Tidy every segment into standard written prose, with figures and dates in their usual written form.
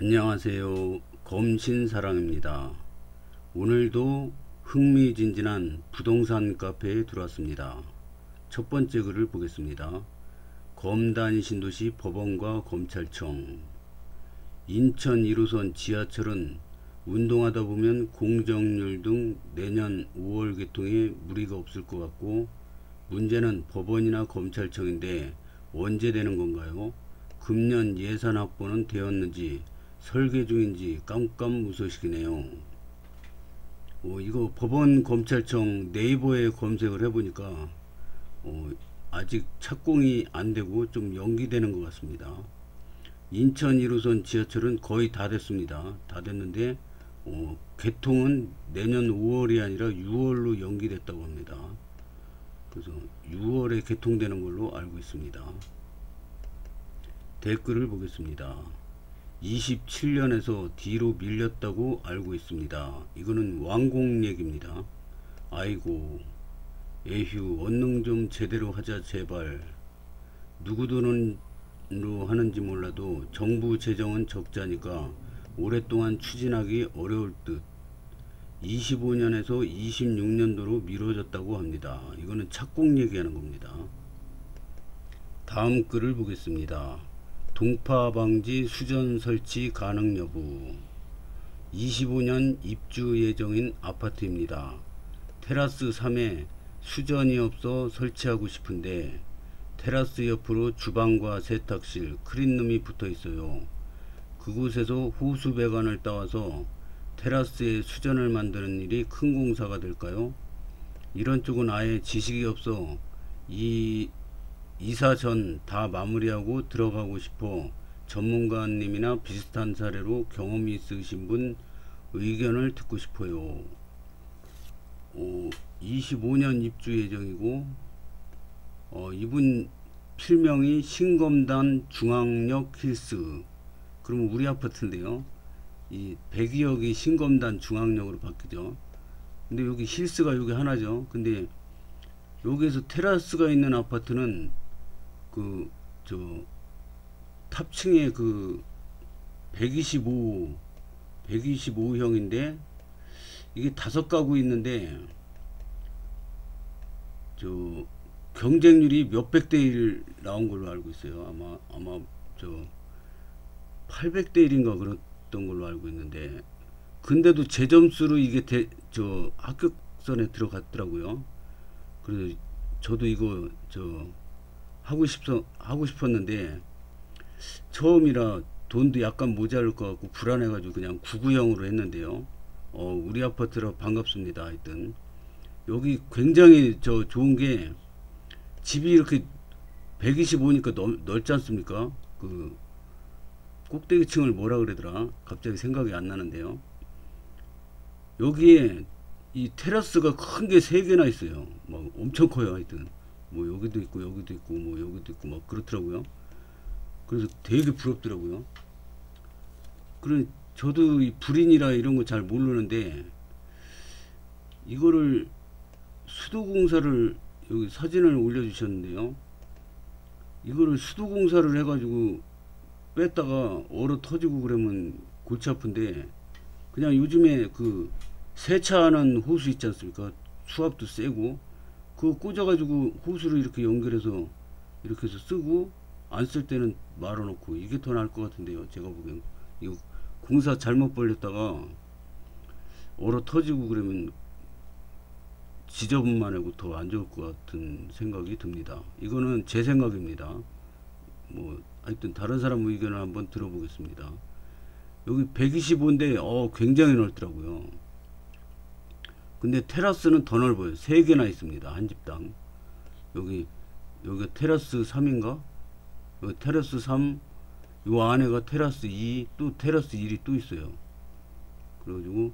안녕하세요. 검신사랑입니다. 오늘도 흥미진진한 부동산 카페에 들어왔습니다. 첫 번째 글을 보겠습니다. 검단위 신도시 법원과 검찰청. 인천 1호선 지하철은 운동하다 보면 공정률 등 내년 5월 개통에 무리가 없을 것 같고, 문제는 법원이나 검찰청인데 언제 되는 건가요? 금년 예산 확보는 되었는지 설계 중인지 깜깜무소식이네요. 이거 법원 검찰청 네이버에 검색을 해보니까 아직 착공이 안되고 좀 연기되는 것 같습니다. 인천 1호선 지하철은 거의 다 됐습니다. 다 됐는데 개통은 내년 5월이 아니라 6월로 연기됐다고 합니다. 그래서 6월에 개통되는 걸로 알고 있습니다. 댓글을 보겠습니다. 27년에서 뒤로 밀렸다고 알고 있습니다. 이거는 완공 얘기입니다. 아이고, 에휴, 언능 좀 제대로 하자 제발. 누구 돈으로 하는지 몰라도 정부 재정은 적자니까 오랫동안 추진하기 어려울 듯. 25년에서 26년도로 미뤄졌다고 합니다. 이거는 착공 얘기하는 겁니다. 다음 글을 보겠습니다. 동파 방지 수전 설치 가능 여부. 25년 입주 예정인 아파트입니다. 테라스 3에 수전이 없어 설치하고 싶은데 테라스 옆으로 주방과 세탁실, 클린룸이 붙어 있어요. 그곳에서 호수 배관을 따와서 테라스에 수전을 만드는 일이 큰 공사가 될까요? 이런 쪽은 아예 지식이 없어 이사 전 다 마무리하고 들어가고 싶어 전문가님이나 비슷한 사례로 경험이 있으신 분 의견을 듣고 싶어요. 25년 입주 예정이고, 이분 필명이 신검단 중앙역 힐스. 그러면 우리 아파트인데요. 이 102억이 신검단 중앙역으로 바뀌죠. 근데 여기 힐스가 여기 하나죠. 근데 여기에서 테라스가 있는 아파트는 탑층에 125형인데 이게 5가구 있는데 경쟁률이 몇백 대 1 나온 걸로 알고 있어요. 아마 800대 1인가 그랬던 걸로 알고 있는데, 근데도 제 점수로 이게 합격선에 들어갔더라고요. 그래서 저도 이거 하고 싶었는데 처음이라 돈도 약간 모자랄 것 같고 불안해가지고 그냥 99형으로 했는데요. 우리 아파트라 반갑습니다. 하여튼 여기 굉장히 좋은 게 집이 이렇게 125니까 넓지 않습니까? 그 꼭대기층을 뭐라 그러더라, 갑자기 생각이 안 나는데요. 여기에 이 테라스가 큰 게 3개나 있어요. 막 엄청 커요. 하여튼 뭐 여기도 있고 여기도 있고 뭐 여기도 있고 막 그렇더라고요. 그래서 되게 부럽더라고요. 그래, 저도 이 불인이라 이런 거 잘 모르는데 이거를 수도공사를, 여기 사진을 올려주셨는데요. 이거를 수도공사를 해가지고 뺐다가 얼어 터지고 그러면 골치 아픈데, 그냥 요즘에 세차하는 호수 있지 않습니까? 수압도 세고 그거 꽂아가지고 호수를 이렇게 연결해서 이렇게 해서 쓰고, 안 쓸 때는 말아놓고, 이게 더 나을 것 같은데요. 제가 보기엔 이거 공사 잘못 벌렸다가 얼어 터지고 그러면 지저분만 하고 더 안 좋을 것 같은 생각이 듭니다. 이거는 제 생각입니다. 뭐 하여튼 다른 사람 의견을 한번 들어보겠습니다. 여기 125인데 굉장히 넓더라고요. 근데 테라스는 더 넓어요. 3개나 있습니다. 한 집당. 여기 테라스 3인가? 여기 테라스 3, 요 안에가 테라스 2, 또 테라스 1이 또 있어요. 그래가지고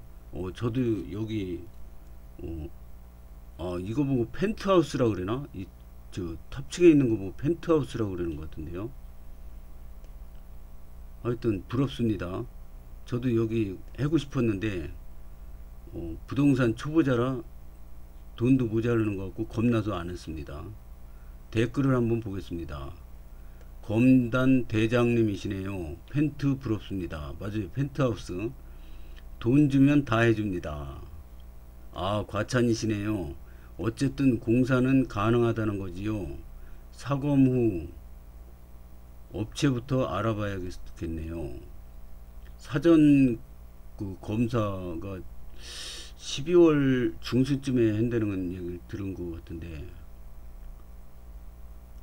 저도 여기 이거 보고 펜트하우스라고 그러나? 탑층에 있는 거 보고 펜트하우스라고 그러는 것 같은데요. 하여튼 부럽습니다. 저도 여기 하고 싶었는데 부동산 초보자라 돈도 모자르는 것 같고 겁나서 안 했습니다. 댓글을 한번 보겠습니다. 검단 대장님이시네요. 펜트 부럽습니다. 맞아요. 펜트하우스. 돈 주면 다 해줍니다. 아, 과찬이시네요. 어쨌든 공사는 가능하다는 거지요. 사검 후 업체부터 알아봐야겠네요. 사전 그 검사가 12월 중순쯤에 한다는 얘기를 들은 것 같은데,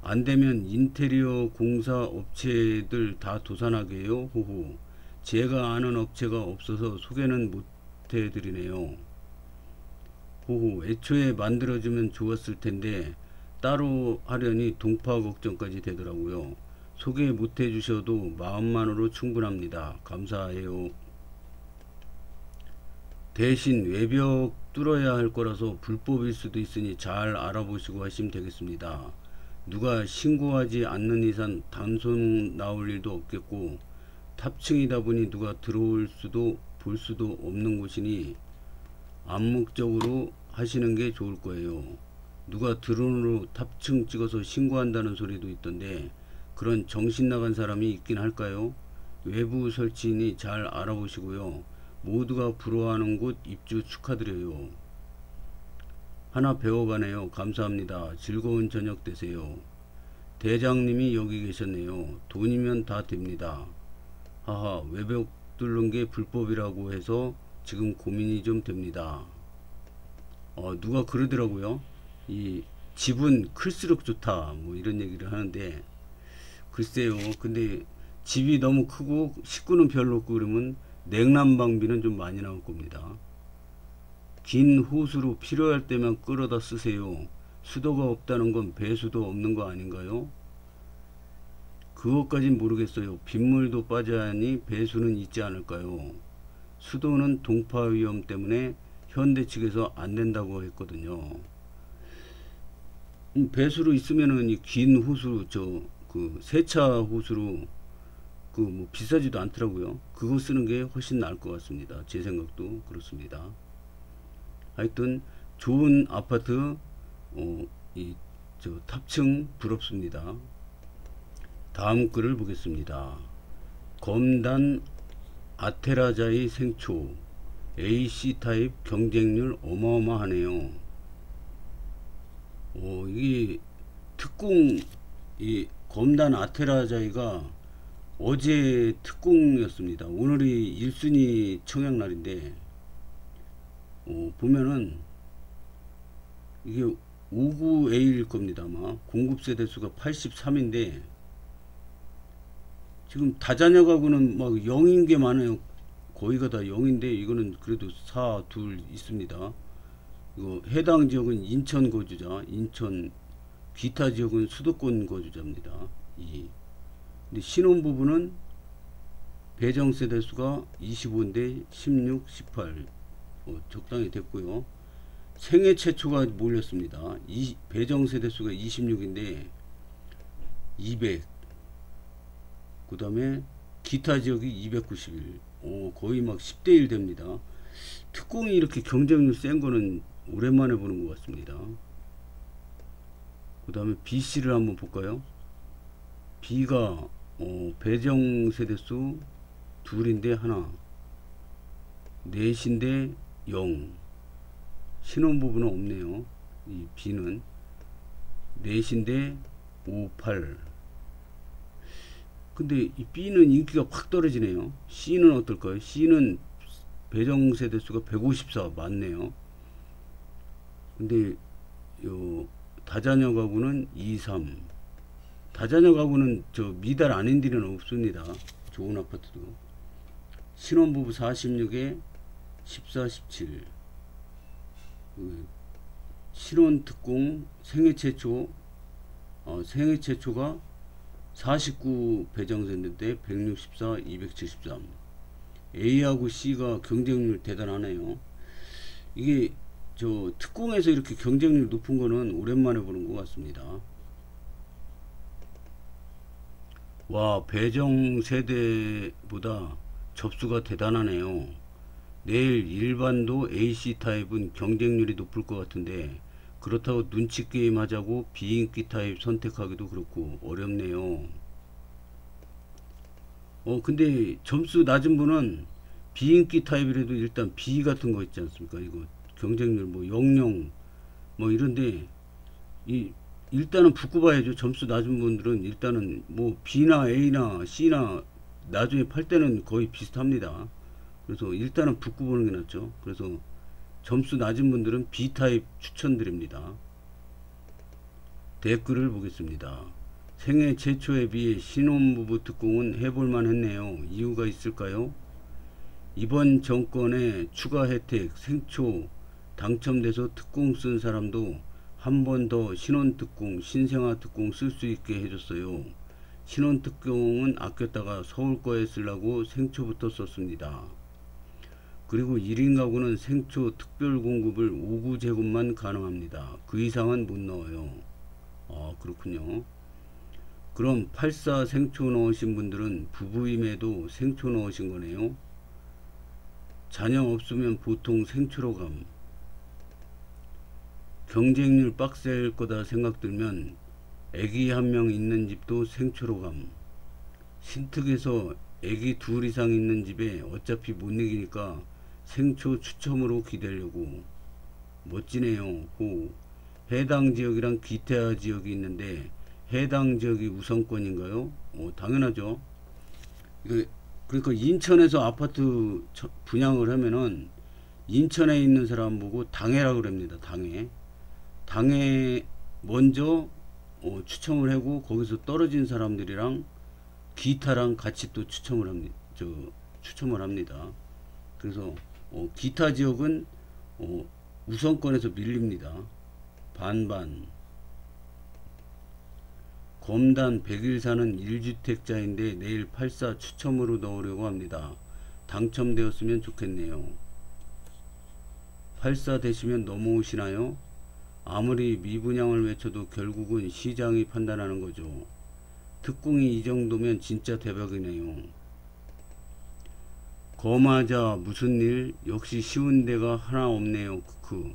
안되면 인테리어 공사 업체들 다 도산하게 해요. 호호. 제가 아는 업체가 없어서 소개는 못 해드리네요. 호호. 애초에 만들어주면 좋았을 텐데 따로 하려니 동파 걱정까지 되더라고요. 소개 못 해주셔도 마음만으로 충분합니다. 감사해요. 대신 외벽 뚫어야 할 거라서 불법일 수도 있으니 잘 알아보시고 하시면 되겠습니다. 누가 신고하지 않는 이상 단속 나올 일도 없겠고, 탑층이다 보니 누가 들어올 수도 볼 수도 없는 곳이니 암묵적으로 하시는 게 좋을 거예요. 누가 드론으로 탑층 찍어서 신고한다는 소리도 있던데 그런 정신 나간 사람이 있긴 할까요? 외부 설치이니 잘 알아보시고요. 모두가 부러워하는 곳 입주 축하드려요. 하나 배워가네요. 감사합니다. 즐거운 저녁 되세요. 대장님이 여기 계셨네요. 돈이면 다 됩니다. 하하, 외벽 뚫는 게 불법이라고 해서 지금 고민이 좀 됩니다. 누가 그러더라고요. 이 집은 클수록 좋다 뭐 이런 얘기를 하는데, 글쎄요. 근데 집이 너무 크고 식구는 별로 없고 그러면 냉난방비는 좀 많이 나올 겁니다. 긴 호수로 필요할 때만 끌어다 쓰세요. 수도가 없다는 건 배수도 없는 거 아닌가요? 그것까진 모르겠어요. 빗물도 빠져야 하니 배수는 있지 않을까요? 수도는 동파 위험 때문에 현대 측에서 안 된다고 했거든요. 배수로 있으면은 이 긴 호수, 그 세차 호수로 그 뭐 비싸지도 않더라고요. 그거 쓰는 게 훨씬 나을 것 같습니다. 제 생각도 그렇습니다. 하여튼 좋은 아파트, 탑층 부럽습니다. 다음 글을 보겠습니다. 검단 아테라자의 생초 AC 타입 경쟁률 어마어마하네요. 이게 특공, 이 검단 아테라자이가 어제 특공이었습니다. 오늘이 1순위 청약날인데, 보면은 이게 59A일 겁니다. 아마 공급 세대수가 83인데 지금 다자녀 가구는 막 0인 게 많아요. 거의가 다 0인데 이거는 그래도 4, 2 있습니다. 이거 해당 지역은 인천 거주자, 인천, 기타 지역은 수도권 거주자입니다. 근데 신혼부부는 배정 세대수가 25인데 16, 18 적당히 됐고요. 생애 최초가 몰렸습니다. 배정 세대수가 26인데 200, 그 다음에 기타 지역이 291, 거의 막 10대1 됩니다. 특공이 이렇게 경쟁률 센 거는 오랜만에 보는 것 같습니다. 그 다음에 B씨를 한번 볼까요? B가 배정 세대수 둘인데 하나, 넷인데 0, 신혼부부는 없네요. 이 B는 넷인데 5, 8. 근데 이 B는 인기가 확 떨어지네요. C는 어떨까요? C는 배정 세대수가 154 맞네요. 근데 요 다자녀 가구는 2, 3. 다자녀 가구는 미달 아닌 데는 없습니다. 좋은 아파트도. 신혼부부 46에 14, 17. 신혼특공 생애 최초, 생애 최초가 49 배정됐는데 164, 273. A하고 C가 경쟁률 대단하네요. 이게 특공에서 이렇게 경쟁률 높은 거는 오랜만에 보는 것 같습니다. 와, 배정 세대보다 접수가 대단하네요. 내일 일반도 AC 타입은 경쟁률이 높을 것 같은데 그렇다고 눈치 게임 하자고 비인기 타입 선택하기도 그렇고 어렵네요. 근데 점수 낮은 분은 비인기 타입이라도 일단 B 같은 거 있지 않습니까? 이거 경쟁률 뭐 00 뭐 이런데 이 일단은 붙고 봐야죠. 점수 낮은 분들은 일단은 뭐 B나 A나 C나 나중에 팔 때는 거의 비슷합니다. 그래서 일단은 붙고 보는 게 낫죠. 그래서 점수 낮은 분들은 B 타입 추천드립니다. 댓글을 보겠습니다. 생애 최초에 비해 신혼부부 특공은 해볼만 했네요. 이유가 있을까요? 이번 정권의 추가 혜택 생초 당첨돼서 특공 쓴 사람도 한 번 더 신혼특공 신생아특공 쓸 수 있게 해줬어요. 신혼특공은 아꼈다가 서울 거에 쓰려고 생초부터 썼습니다. 그리고 1인 가구는 생초 특별공급을 5구제곱만 가능합니다. 그 이상은 못 넣어요. 그렇군요. 그럼 84 생초 넣으신 분들은 부부임에도 생초 넣으신 거네요. 자녀 없으면 보통 생초로 감. 경쟁률 빡셀 거다 생각 들면 애기 한 명 있는 집도 생초로 감. 신특에서 애기 둘 이상 있는 집에 어차피 못 이기니까 생초 추첨으로 기대려고. 멋지네요. 호. 해당 지역이랑 기타 지역이 있는데 해당 지역이 우선권인가요? 당연하죠. 그러니까 인천에서 아파트 분양을 하면은 인천에 있는 사람 보고 당해라 그럽니다. 당해 먼저 추첨을 하고 거기서 떨어진 사람들이랑 기타랑 같이 또 추첨을 합니다. 그래서 기타 지역은 우선권에서 밀립니다. 반반. 검단 100일 사는 1주택자인데 내일 84 추첨으로 넣으려고 합니다. 당첨되었으면 좋겠네요. 84 되시면 넘어오시나요? 아무리 미분양을 외쳐도 결국은 시장이 판단하는 거죠. 특공이 이 정도면 진짜 대박이네요. 거마자 무슨 일? 역시 쉬운 데가 하나 없네요. 크크.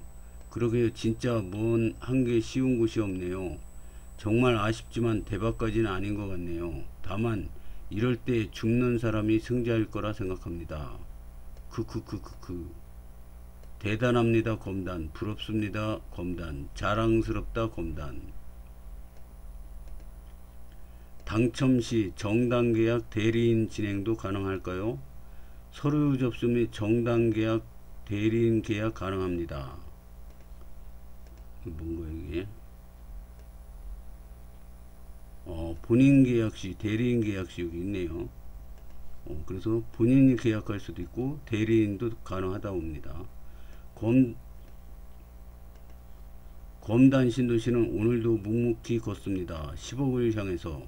그러게요. 진짜 뭔 한 게 쉬운 곳이 없네요. 정말 아쉽지만 대박까지는 아닌 것 같네요. 다만 이럴 때 죽는 사람이 승자일 거라 생각합니다. 크크크크크. 대단합니다. 검단. 부럽습니다. 검단. 자랑스럽다. 검단. 당첨 시 정당 계약 대리인 진행도 가능할까요? 서류 접수 및 정당 계약 대리인 계약 가능합니다. 뭔가 이게 본인 계약 시 대리인 계약 시 여기 있네요. 그래서 본인이 계약할 수도 있고 대리인도 가능하다 봅니다. 검단 신도시는 오늘도 묵묵히 걷습니다. 10억을 향해서.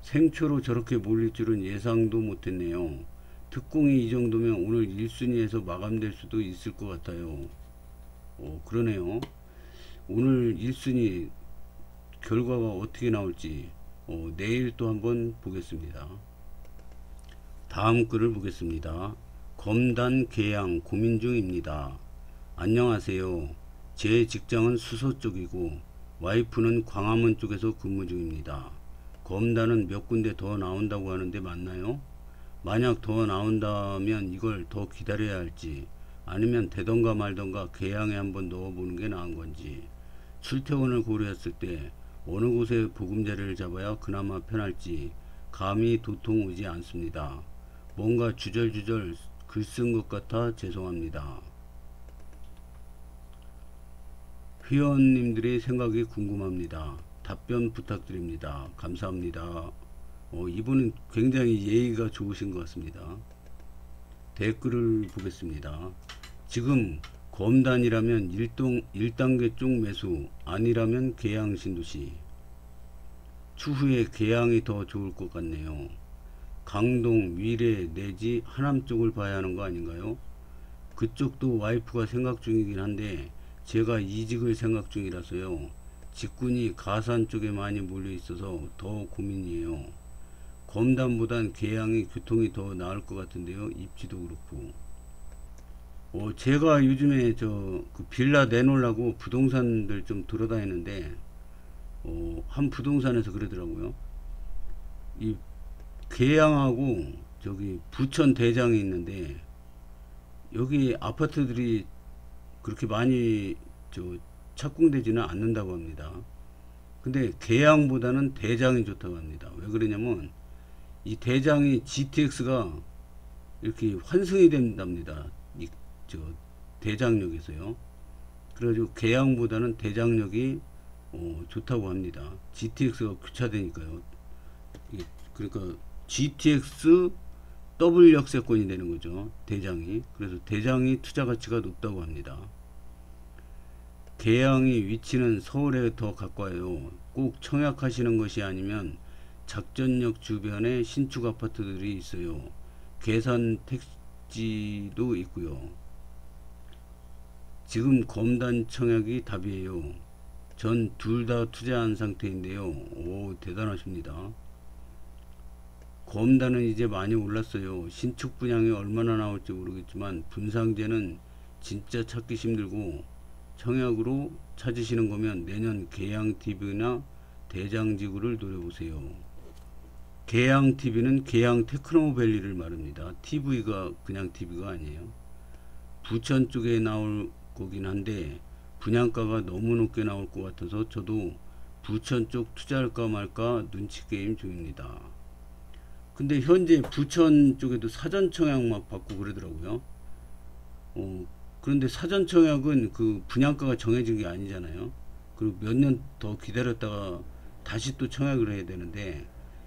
생초로 저렇게 몰릴 줄은 예상도 못했네요. 특공이 이 정도면 오늘 1순위에서 마감될 수도 있을 것 같아요. 그러네요. 오늘 1순위 결과가 어떻게 나올지 내일 또 한번 보겠습니다. 다음 글을 보겠습니다. 검단 계양 고민 중입니다. 안녕하세요. 제 직장은 수서 쪽이고 와이프는 광화문 쪽에서 근무 중입니다. 검단은 몇 군데 더 나온다고 하는데 맞나요? 만약 더 나온다면 이걸 더 기다려야 할지 아니면 되던가 말던가 계양에 한번 넣어보는 게 나은 건지, 출퇴근을 고려했을 때 어느 곳에 보금자리를 잡아야 그나마 편할지 감히 도통 오지 않습니다. 뭔가 주절주절 글 쓴 것 같아 죄송합니다. 회원님들의 생각이 궁금합니다. 답변 부탁드립니다. 감사합니다. 이분은 굉장히 예의가 좋으신 것 같습니다. 댓글을 보겠습니다. 지금 검단이라면 1단계 쪽 매수, 아니라면 계양 신도시. 추후에 계양이 더 좋을 것 같네요. 강동, 위례 내지 하남 쪽을 봐야 하는 거 아닌가요? 그쪽도 와이프가 생각 중이긴 한데 제가 이직을 생각 중이라서요. 직군이 가산 쪽에 많이 몰려 있어서 더 고민이에요. 검단보단 계양이 교통이 더 나을 것 같은데요. 입지도 그렇고. 제가 요즘에 그 빌라 내놓으려고 부동산들 좀 돌아다니는데 한 부동산에서 그러더라고요. 이 계양하고 저기 부천 대장이 있는데 여기 아파트들이 그렇게 많이 착공되지는 않는다고 합니다. 근데 계양보다는 대장이 좋다고 합니다. 왜 그러냐면 이 대장이 GTX가 이렇게 환승이 된답니다. 저 대장역에서요. 그래가지고 계양보다는 대장역이 좋다고 합니다. GTX가 교차되니까요. 그러니까 GTX 더블 역세권이 되는 거죠. 대장이. 그래서 대장이 투자 가치가 높다고 합니다. 계양이 위치는 서울에 더 가까워요. 꼭 청약하시는 것이 아니면 작전역 주변에 신축 아파트들이 있어요. 계산 택지도 있고요. 지금 검단 청약이 답이에요. 전 둘 다 투자한 상태인데요. 오, 대단하십니다. 검단은 이제 많이 올랐어요. 신축 분양이 얼마나 나올지 모르겠지만 분상제는 진짜 찾기 힘들고 청약으로 찾으시는 거면 내년 계양TV나 대장지구를 노려보세요. 계양TV는 계양 테크노밸리를 말합니다. TV가 그냥 TV가 아니에요. 부천 쪽에 나올 거긴 한데 분양가가 너무 높게 나올 것 같아서 저도 부천 쪽 투자할까 말까 눈치 게임 중입니다. 근데 현재 부천 쪽에도 사전 청약 막 받고 그러더라고요. 그런데 사전 청약은 그 분양가가 정해진 게 아니잖아요. 그리고 몇 년 더 기다렸다가 다시 또 청약을 해야 되는데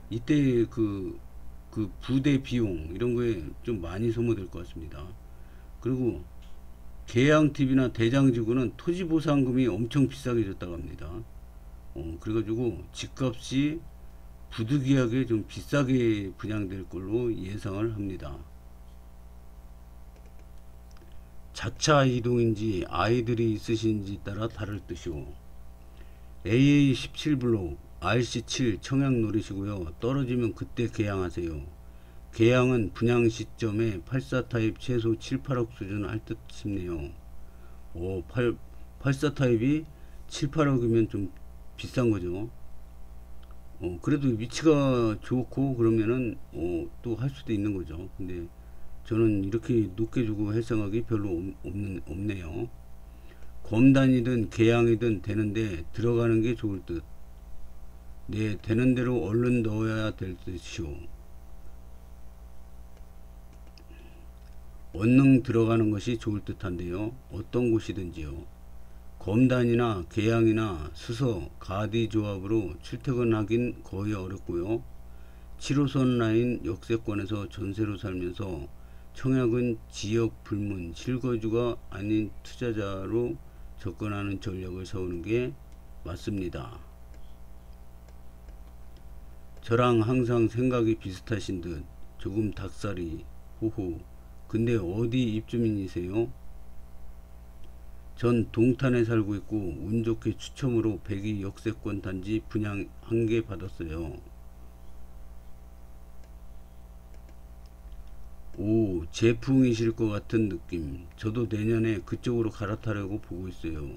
이때 그 부대 비용 이런 거에 좀 많이 소모될 것 같습니다. 그리고 계양TV나 대장지구는 토지보상금이 엄청 비싸게 줬다고 합니다. 그래가지고 집값이 부득이하게 좀 비싸게 분양될 걸로 예상을 합니다. 자차 이동인지 아이들이 있으신지 따라 다를 듯이요. AA17블록 RC7 청약 노리시고요. 떨어지면 그때 계양하세요. 계양은 분양 시점에 84타입 최소 7, 8억 수준 할 듯 싶네요. 84타입이 7, 8억이면 좀 비싼 거죠. 그래도 위치가 좋고 그러면은 또 할 수도 있는 거죠. 근데 저는 이렇게 높게 주고 할 생각이 별로 없네요. 검단이든 계양이든 되는데 들어가는 게 좋을 듯. 네, 되는 대로 얼른 넣어야 될 듯이요. 언능 들어가는 것이 좋을 듯한데요. 어떤 곳이든지요. 검단이나 계양이나 수서, 가디 조합으로 출퇴근하긴 거의 어렵고요. 7호선 라인 역세권에서 전세로 살면서 청약은 지역 불문, 실거주가 아닌 투자자로 접근하는 전략을 세우는 게 맞습니다. 저랑 항상 생각이 비슷하신 듯 조금 닭살이 호호. 근데 어디 입주민이세요? 전 동탄에 살고 있고 운 좋게 추첨으로 102 역세권 단지 분양 1개 받았어요. 오, 제풍이실 것 같은 느낌. 저도 내년에 그쪽으로 갈아타려고 보고 있어요.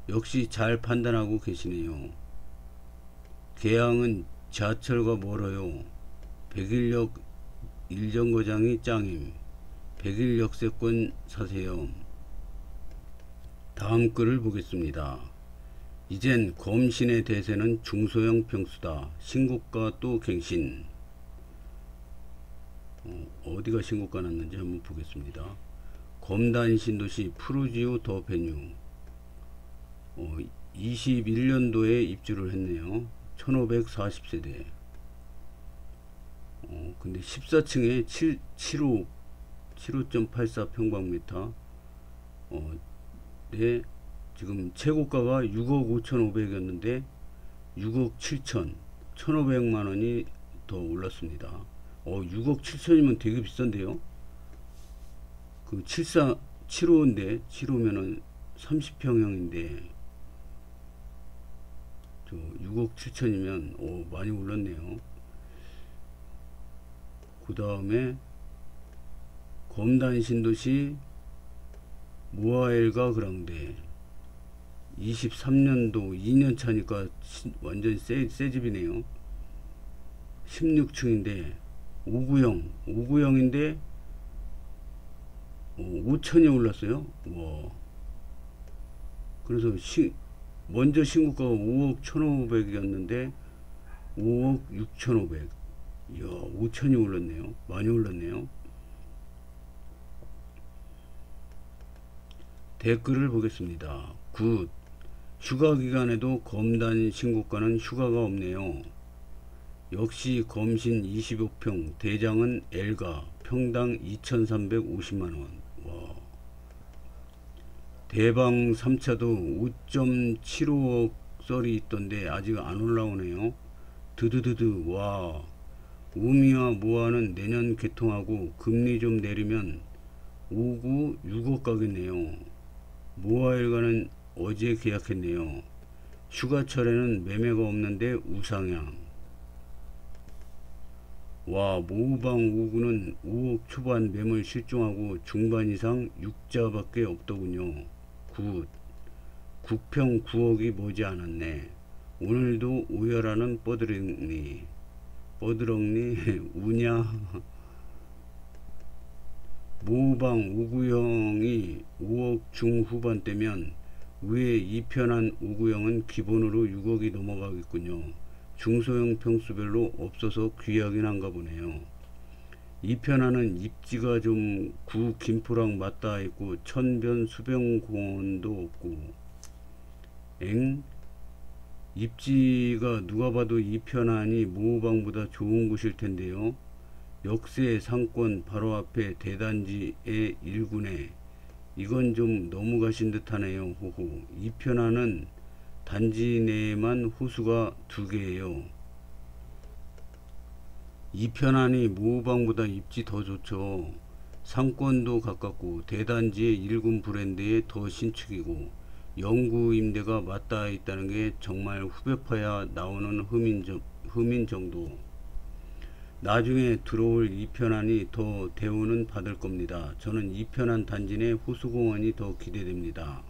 역시 잘 판단하고 계시네요. 계양은 지하철과 멀어요. 백일역 일정거장이 짱임. 101 역세권 사세요. 다음 글을 보겠습니다. 이젠 검신의 대세는 중소형 평수다. 신고가 또 갱신. 어디가 신고가 났는지 한번 보겠습니다. 검단 신도시 프루지오 더 베뉴. 21년도에 입주를 했네요. 1540세대. 근데 14층에 75.84 평방미터. 네, 지금 최고가가 6억 5,500이었는데 6억 7천 1,500만원이 더 올랐습니다. 6억 7천이면 되게 비싼데요. 그 75인데 75면은 30평형인데 저 6억 7천이면 많이 올랐네요. 그 다음에 검단 신도시 모아엘가 그랑데 23년도 2년 차니까 완전 새 집이네요. 16층인데 5구형인데 5천이 올랐어요. 와. 그래서 먼저 신고가가 5억 1,500이었는데 5억 6,500. 이야, 5천이 올랐네요. 많이 올랐네요. 댓글을 보겠습니다. 굿. 휴가 기간에도 검단 신고가는 휴가가 없네요. 역시 검신 25평, 대장은 L가 평당 2,350만원. 와. 대방 3차도 5.75억 썰이 있던데 아직 안 올라오네요. 드드드드. 와. 우미와 모아는 내년 개통하고 금리 좀 내리면 5구 6억 가겠네요. 모아일가는 어제 계약했네요. 휴가철에는 매매가 없는데 우상향. 와, 모우방 5구는 5억 초반 매물 실종하고 중반 이상 6자밖에 없더군요. 굿. 9평 9억이 머지 않았네. 오늘도 오열하는 뻐드렁니 우냐. 모우방 5구형이 5억 중후반대면 위에 2편한 5구형은 기본으로 6억이 넘어가겠군요. 중소형 평수별로 없어서 귀하긴 한가 보네요. 2편안은 입지가 좀 구 김포랑 맞닿아 있고 천변 수변공원도 없고. 입지가 누가 봐도 2편안이 모우방보다 좋은 곳일 텐데요. 역세 상권 바로 앞에 대단지의 1군에 이건 좀 너무 가신 듯 하네요. 호호. 2편안은 단지 내에만 호수가 2개예요. 2편안이 모우방보다 입지 더 좋죠. 상권도 가깝고 대단지의 1군 브랜드에 더 신축이고 영구 임대가 맞닿아 있다는 게 정말 후벼파야 나오는 흠인 정도. 나중에 들어올 2편안이 더 대우는 받을 겁니다. 저는 2편안 단지 내 호수공원이 더 기대됩니다.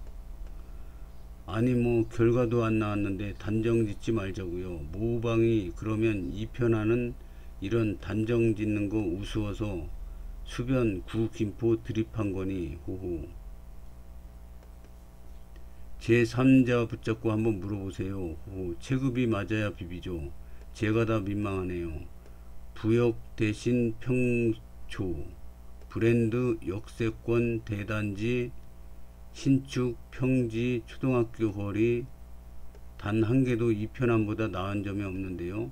아니 뭐 결과도 안 나왔는데 단정 짓지 말자고요. 모우방이 그러면 2편안은 이런 단정 짓는 거 우스워서 수변 구 김포 드립한 거니. 호호. 제3자 붙잡고 한번 물어보세요. 호호. 체급이 맞아야 비비죠. 제가 다 민망하네요. 부역 대신 평초, 브랜드 역세권 대단지 신축 평지 초등학교 거리 단 한 개도 2편안보다 나은 점이 없는데요.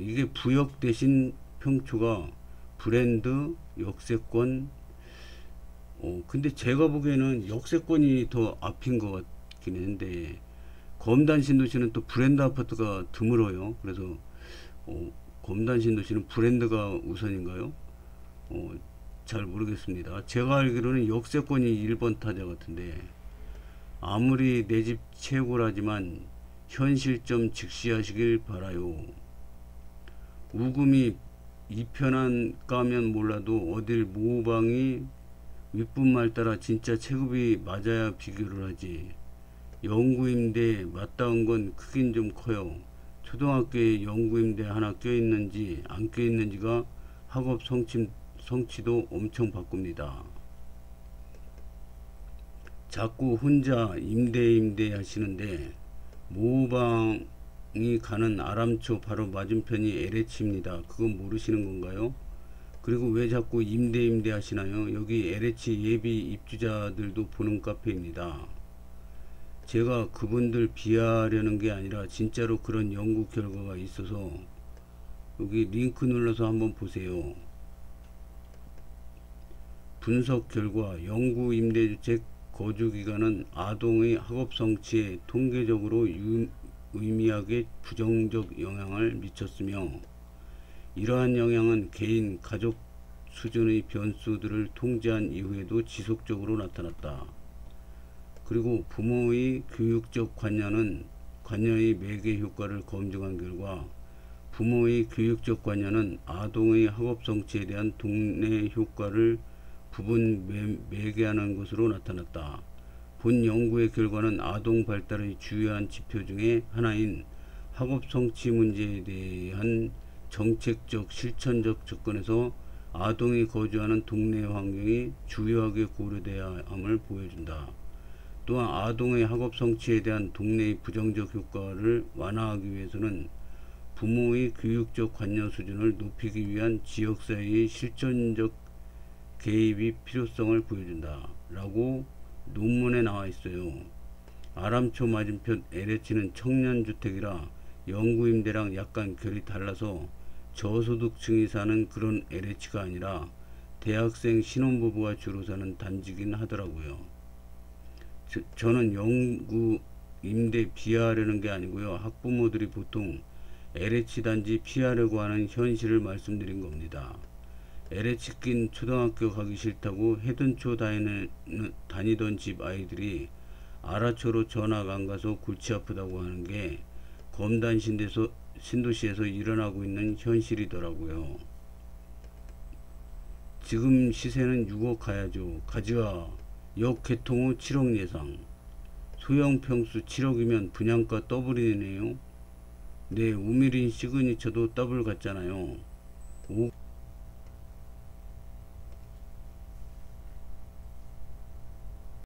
이게 부역 대신 평초가 브랜드 역세권. 근데 제가 보기에는 역세권이 더 앞인 것 같긴 한데 검단 신도시는 또 브랜드 아파트가 드물어요. 그래서 검단 신도시는 브랜드가 우선인가요? 잘 모르겠습니다. 제가 알기로는 역세권이 1번 타자 같은데 아무리 내 집 최고라지만 현실 좀 직시하시길 바라요. 우금이 2편안 까면 몰라도 어딜 모우방이 윗분말 따라 진짜 체급이 맞아야 비교를 하지. 영구임대 맞닿은 건 크긴 좀 커요. 초등학교에 영구임대 하나 껴있는지 안 껴있는지가 학업 성취도 엄청 바꿉니다. 자꾸 혼자 임대 하시는데 모우방이 가는 아람초 바로 맞은편이 LH입니다. 그건 모르시는 건가요? 그리고 왜 자꾸 임대 하시나요? 여기 LH 예비 입주자들도 보는 카페입니다. 제가 그분들 비하하려는 게 아니라 진짜로 그런 연구 결과가 있어서 여기 링크 눌러서 한번 보세요. 분석 결과 영구 임대주택 거주기간은 아동의 학업 성취에 통계적으로 의미하게 부정적 영향을 미쳤으며 이러한 영향은 개인 가족 수준의 변수들을 통제한 이후에도 지속적으로 나타났다. 그리고 부모의 교육적 관여의 매개 효과를 검증한 결과 부모의 교육적 관여는 아동의 학업 성취에 대한 동네 효과를 부분 매개하는 것으로 나타났다. 본 연구의 결과는 아동 발달의 주요한 지표 중에 하나인 학업 성취 문제에 대한 정책적 실천적 접근에서 아동이 거주하는 동네 환경이 주요하게 고려돼야 함을 보여준다. 또한 아동의 학업 성취에 대한 동네의 부정적 효과를 완화하기 위해서는 부모의 교육적 관여 수준을 높이기 위한 지역사회의 실천적 개입이 필요성을 보여준다 라고 논문에 나와 있어요. 아람초 맞은편 LH는 청년주택이라 영구임대랑 약간 결이 달라서 저소득층이 사는 그런 LH가 아니라 대학생 신혼부부가 주로 사는 단지긴 하더라고요. 저는 영구 임대 비하하려는 게 아니고요. 학부모들이 보통 LH 단지 피하려고 하는 현실을 말씀드린 겁니다. LH 낀 초등학교 가기 싫다고 해든초 다니던 집 아이들이 아라초로 전학 안 가서 골치 아프다고 하는 게 검단 신도시에서 일어나고 있는 현실이더라고요. 지금 시세는 6억 가야죠. 가지가 역 개통 후 7억 예상. 소형 평수 7억이면 분양가 더블이네요. 네, 우미린 시그니처도 더블 같잖아요.